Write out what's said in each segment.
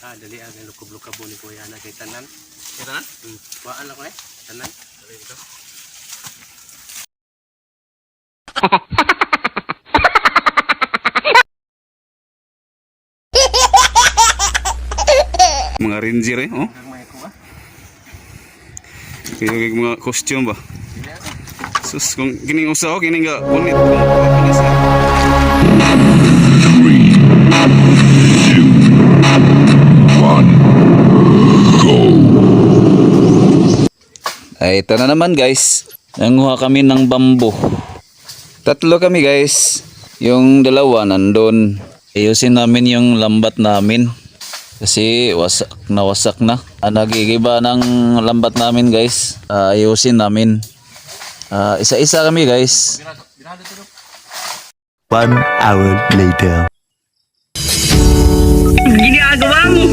Dali ang lukab-lukab mo ni Kuya na kay tanan. Kaya tanan? Waan ako eh, tanan. Dali dito. Mga ranger eh, oh. May kuha. Kaya mga costume ba? Sus, kung kining usaw, kining nga ulit. Kung papanis na. 3, 2, 1, go! Ay, ito na naman guys. Nanguha kami ng bambu. 3 kami guys. Yung 2 nandun. Ayusin namin yung lambat namin. Kasi wasak na. Nagigiba ng lambat namin guys. Ayusin namin. Isa-isa kami guys. 1 hour later. Ginagawa mo!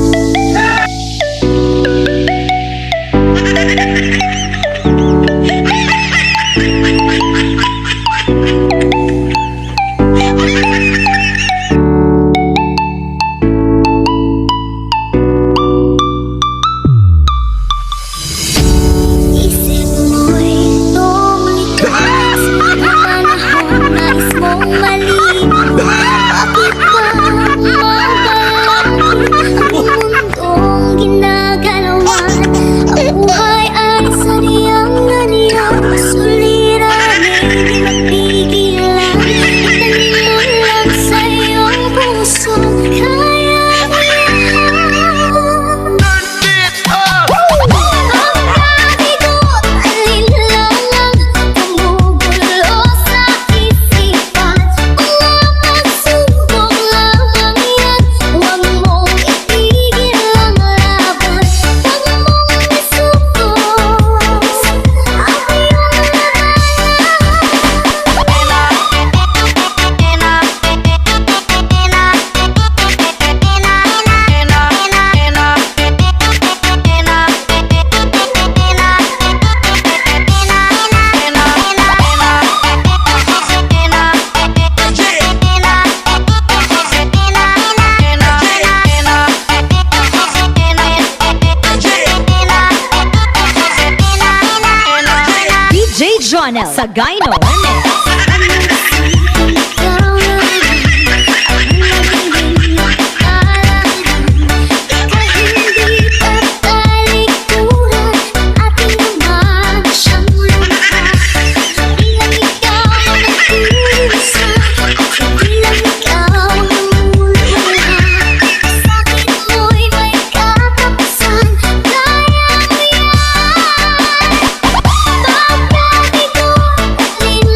Sa Gyno. Thank you.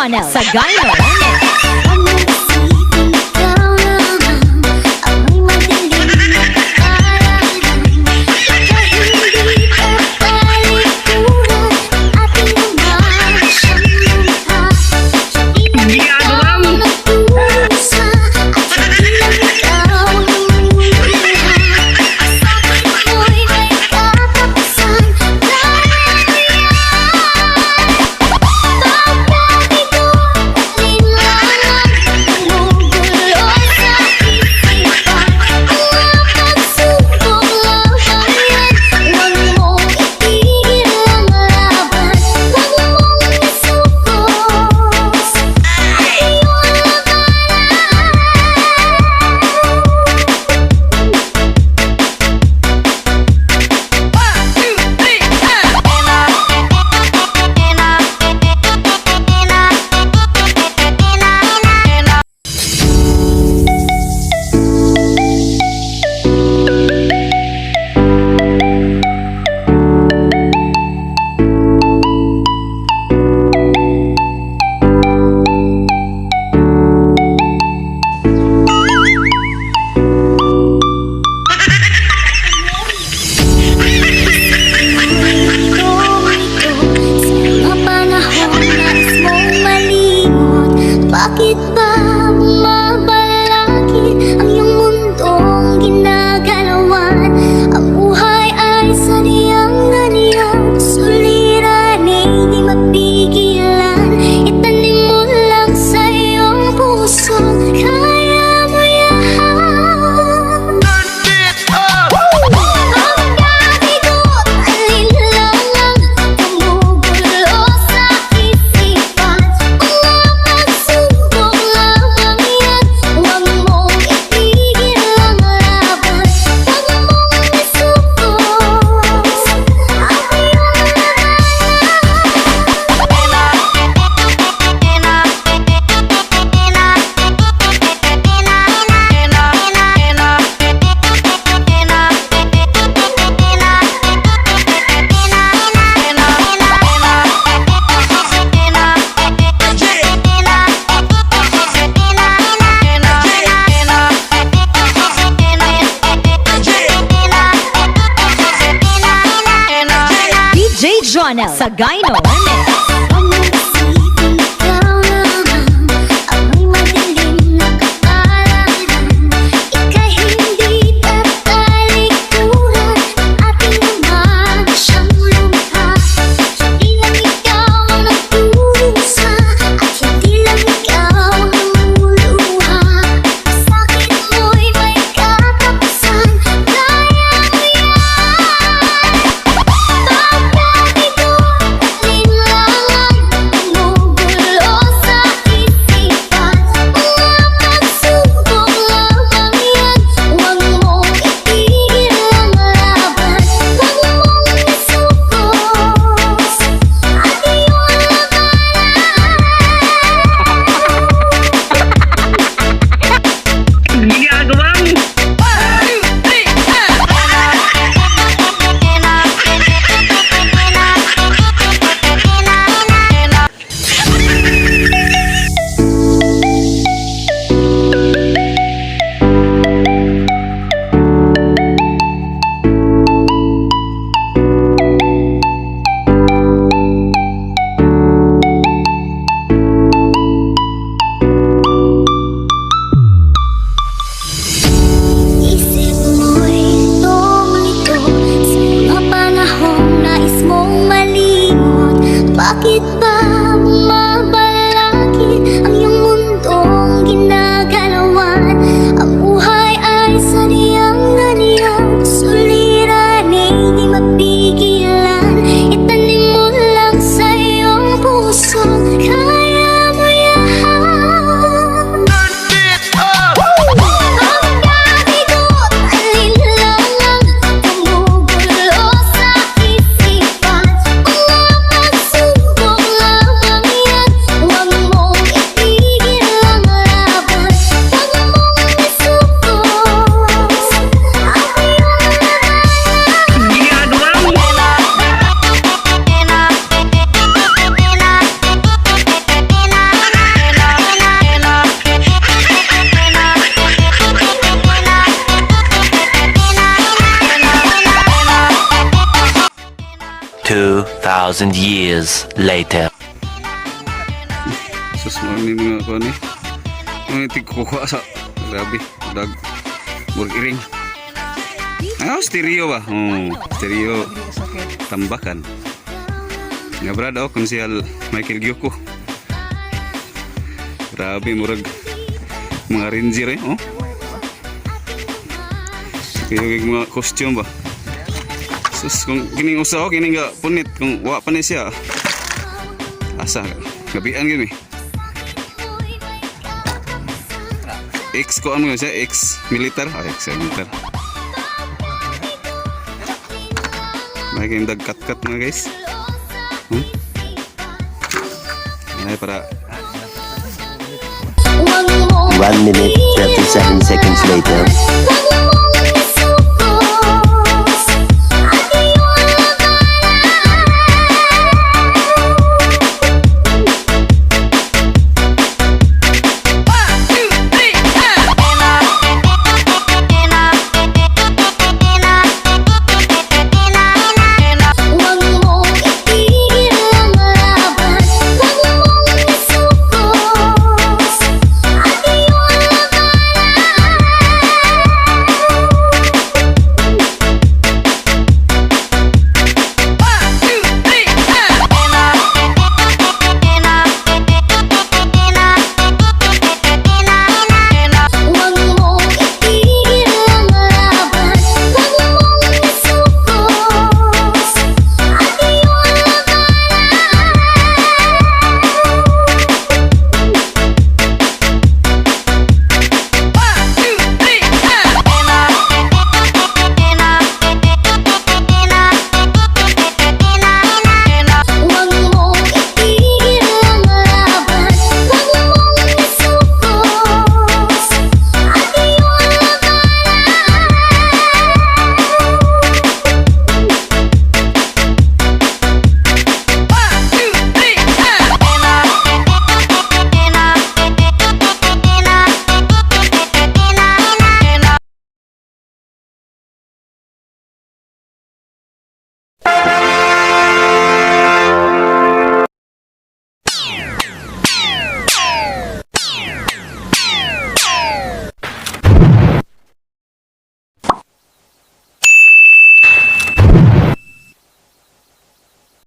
Jonel sa Gino. Bakit ba bumabalakid ang iyong mundong ginagalawan? Ang buhay ay sadyang ganyan, suliranin di mapigilan. Itanim mo lang sa iyong puso, kaya mo yan. Ang gabigot, alinlangan, tumugulo sa isipan. Subok lamang yan, huwag mong itigil ang laban. Huwag mong isubos ang iyong DJ Jonel sa Gino. 2,000 years later. Sus mo ni mga kuan ni. Ano kuha sa grabe dag burgiring. Stereo ba? Stereo tambakan. Nga brad ako konsyal Michael Gyoko. Grabe murag mga ranger Kaya mga costume ba? Sus kung kining usa kining ga punit kung wa pa ni siya. Asa gabian gini. Ex ko ano siya, ex militar, ex militar. May kayong dagkat-kat mga guys. Ay para 1 minute 37 seconds later. Huwag mo